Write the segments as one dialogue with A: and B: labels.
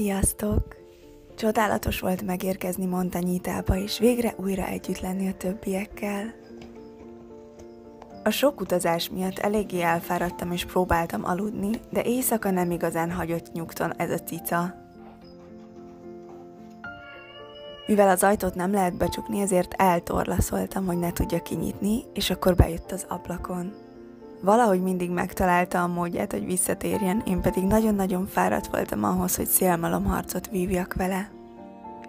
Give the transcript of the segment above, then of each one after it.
A: Sziasztok! Csodálatos volt megérkezni Montagnyitába, és végre újra együtt lenni a többiekkel. A sok utazás miatt eléggé elfáradtam és próbáltam aludni, de éjszaka nem igazán hagyott nyugton ez a cica. Mivel az ajtót nem lehet becsukni, ezért eltorlaszoltam, hogy ne tudja kinyitni, és akkor bejött az ablakon. Valahogy mindig megtalálta a módját, hogy visszatérjen, én pedig nagyon-nagyon fáradt voltam ahhoz, hogy szélmalomharcot vívjak vele.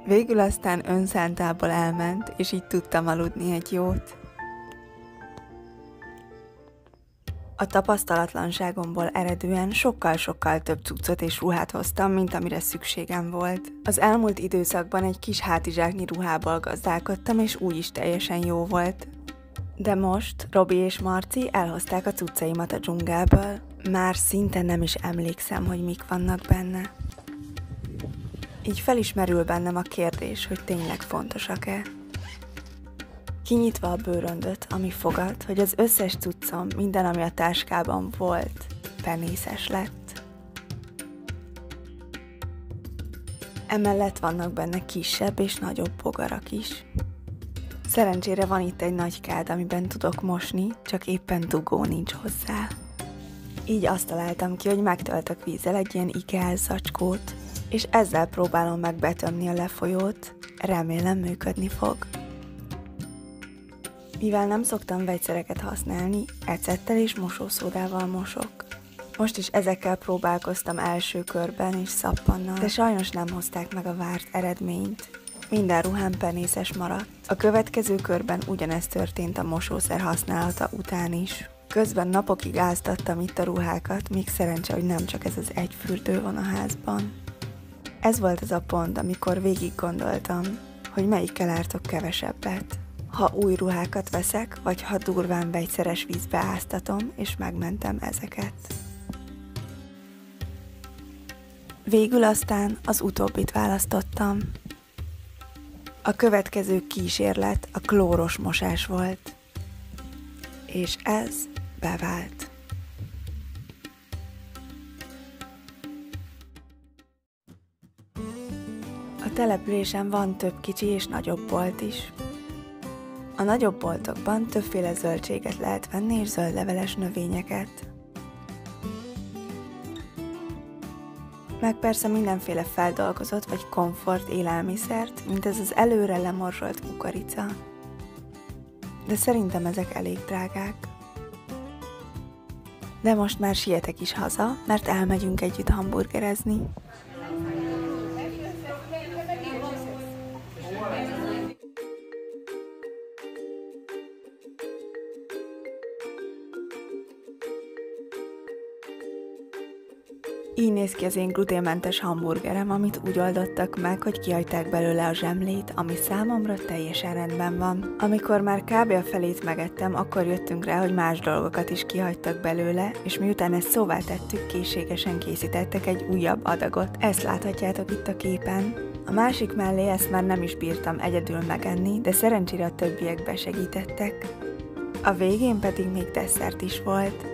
A: Végül aztán önszántából elment, és így tudtam aludni egy jót. A tapasztalatlanságomból eredően sokkal-sokkal több cuccot és ruhát hoztam, mint amire szükségem volt. Az elmúlt időszakban egy kis hátizsáknyi ruhából gazdálkodtam, és úgy is teljesen jó volt. De most Robi és Marci elhozták a cuccaimat a dzsungelből. Már szinte nem is emlékszem, hogy mik vannak benne. Így felismerül bennem a kérdés, hogy tényleg fontosak-e. Kinyitva a bőröndöt, ami fogad, hogy az összes cuccom, minden, ami a táskában volt, penészes lett. Emellett vannak benne kisebb és nagyobb bogarak is. Szerencsére van itt egy nagy kád, amiben tudok mosni, csak éppen dugó nincs hozzá. Így azt találtam ki, hogy megtöltök vízzel egy ilyen IKEA zacskót, és ezzel próbálom meg betömni a lefolyót, remélem működni fog. Mivel nem szoktam vegyszereket használni, ecettel és mosószódával mosok. Most is ezekkel próbálkoztam első körben és szappannal, de sajnos nem hozták meg a várt eredményt. Minden ruhám penészes maradt. A következő körben ugyanezt történt a mosószer használata után is. Közben napokig áztattam itt a ruhákat, még szerencse, hogy nem csak ez az egy fürdő van a házban. Ez volt az a pont, amikor végig gondoltam, hogy melyikkel ártok kevesebbet. Ha új ruhákat veszek, vagy ha durván vegyszeres vízbe áztatom, és megmentem ezeket. Végül aztán az utóbbit választottam. A következő kísérlet a klóros mosás volt. És ez bevált. A településen van több kicsi és nagyobb bolt is. A nagyobb boltokban többféle zöldséget lehet venni és zöldleveles növényeket. Meg persze mindenféle feldolgozott vagy komfort élelmiszert, mint ez az előre lemorzsolt kukorica. De szerintem ezek elég drágák. De most már sietek is haza, mert elmegyünk együtt hamburgerezni. Így néz ki az én gluténmentes hamburgerem, amit úgy oldottak meg, hogy kihagyták belőle a zsemlét, ami számomra teljesen rendben van. Amikor már kb. A felét megettem, akkor jöttünk rá, hogy más dolgokat is kihagytak belőle, és miután ezt szóvá tettük, készségesen készítettek egy újabb adagot. Ezt láthatjátok itt a képen. A másik mellé ezt már nem is bírtam egyedül megenni, de szerencsére a többiek besegítettek. A végén pedig még desszert is volt.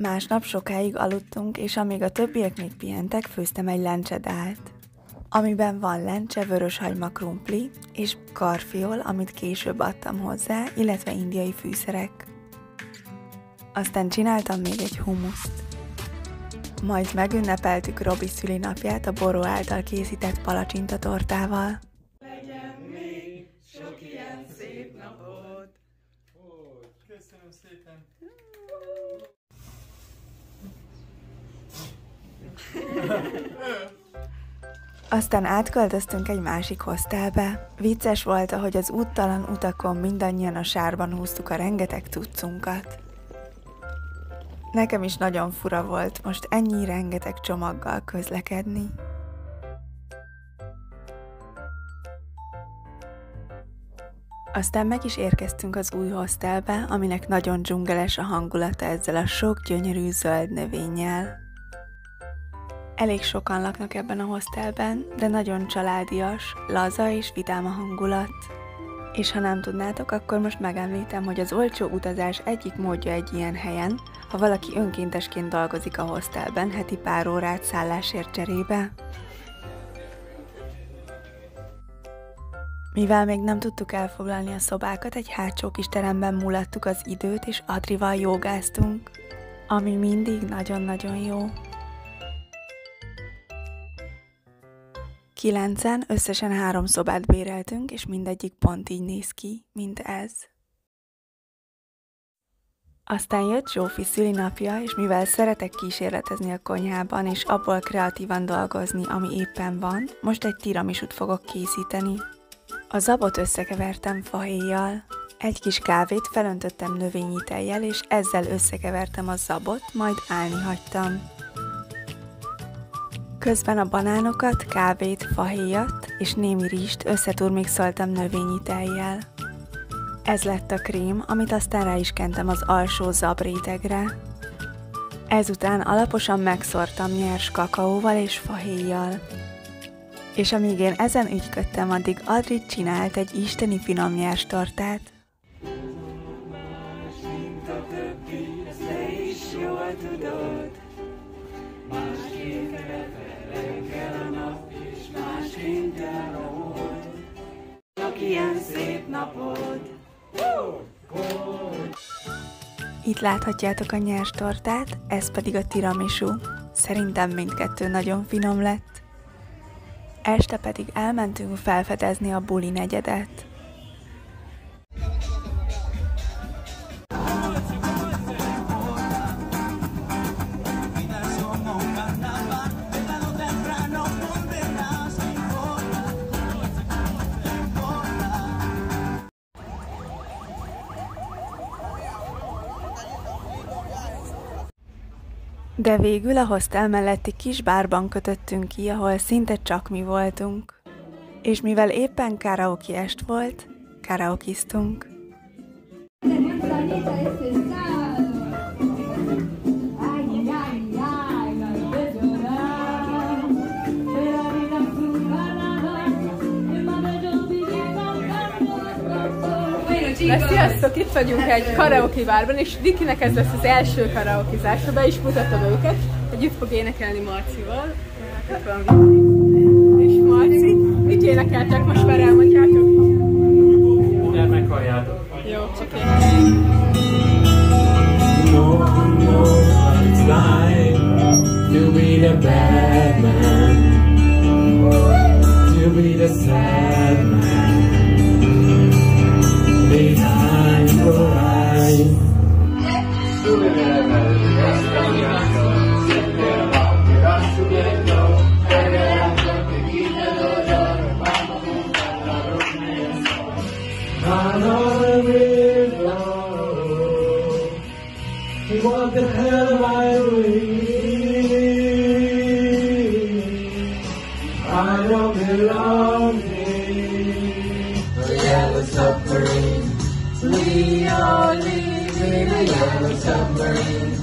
A: Másnap sokáig aludtunk, és amíg a többiek még pihentek, főztem egy lencsedált, amiben van lencse, vöröshagyma krumpli és karfiol, amit később adtam hozzá, illetve indiai fűszerek. Aztán csináltam még egy humuszt. Majd megünnepeltük Robi szülinapját a Boró által készített palacsintatortával.
B: Legyen még sok ilyen szép napot! Köszönöm szépen!
A: Aztán átköltöztünk egy másik hostelbe. Vicces volt, ahogy az úttalan utakon mindannyian a sárban húztuk a rengeteg cuccunkat. Nekem is nagyon fura volt most ennyi rengeteg csomaggal közlekedni. Aztán meg is érkeztünk az új hostelbe, aminek nagyon dzsungeles a hangulata ezzel a sok gyönyörű zöld növényel. Elég sokan laknak ebben a hostelben, de nagyon családias, laza és vidám a hangulat. És ha nem tudnátok, akkor most megemlítem, hogy az olcsó utazás egyik módja egy ilyen helyen, ha valaki önkéntesként dolgozik a hostelben heti pár órát szállásért cserébe. Mivel még nem tudtuk elfoglalni a szobákat, egy hátsó kis teremben mulattuk az időt, és Adrival jogáztunk, ami mindig nagyon-nagyon jó. 9-en összesen 3 szobát béreltünk, és mindegyik pont így néz ki, mint ez. Aztán jött Zsófi szülinapja, és mivel szeretek kísérletezni a konyhában, és abból kreatívan dolgozni, ami éppen van, most egy tiramisut fogok készíteni. A zabot összekevertem fahéjjal, egy kis kávét felöntöttem növényi tejjel, és ezzel összekevertem a zabot, majd állni hagytam. Közben a banánokat, kávét, fahéjat és némi rizst összeturmixoltam növényi tejjel. Ez lett a krém, amit aztán rá is kentem az alsó zabrétegre. Ezután alaposan megszórtam nyers kakaóval és fahéjjal. És amíg én ezen ügyködtem, addig Adri csinált egy isteni finom nyers tortát.
B: Ilyen szép napod!
A: Itt láthatjátok a nyers tortát, ez pedig a tiramisu. Szerintem mindkettő nagyon finom lett. Este pedig elmentünk felfedezni a buli negyedet. De végül a hostel melletti kis bárban kötöttünk ki, ahol szinte csak mi voltunk. És mivel éppen karaoke est volt, karaokiztunk.
C: Na, sziasztok! Itt vagyunk egy karaoke bárban, és Vikinek ez lesz az első karaokezása, be is mutatom őket, hogy itt fog énekelni Marcival. Itt van Viki és Marci. Mit énekeltek? Most már elmondjátok?
B: Nem meghalljátok.
C: Jó, oké.
B: No one knows what it's like to be the bad man, to be the sad man behind your eyes. What the hell am I doing? I don't belong here. The yellow submarine. We all live in a yellow submarine.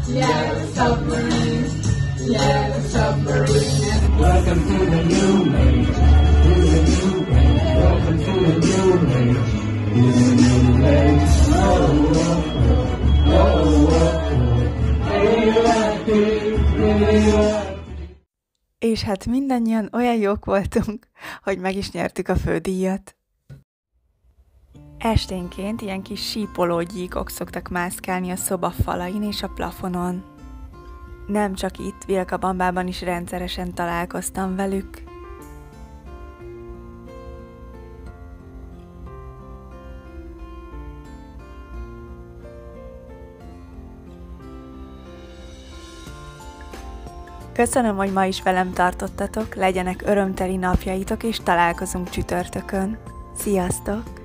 B: Yellow submarine. Yellow submarine. Welcome to the new man. To the new man. Welcome to the new man. To the new man. Oh, oh, oh.
A: És hát mindannyian olyan jók voltunk, hogy meg is nyertük a fődíjat. Esténként ilyen kis sípológyíkok szoktak mászkálni a szoba falain és a plafonon. Nem csak itt, Vilkabambában is rendszeresen találkoztam velük. Köszönöm, hogy ma is velem tartottatok, legyenek örömteli napjaitok, és találkozunk csütörtökön. Sziasztok!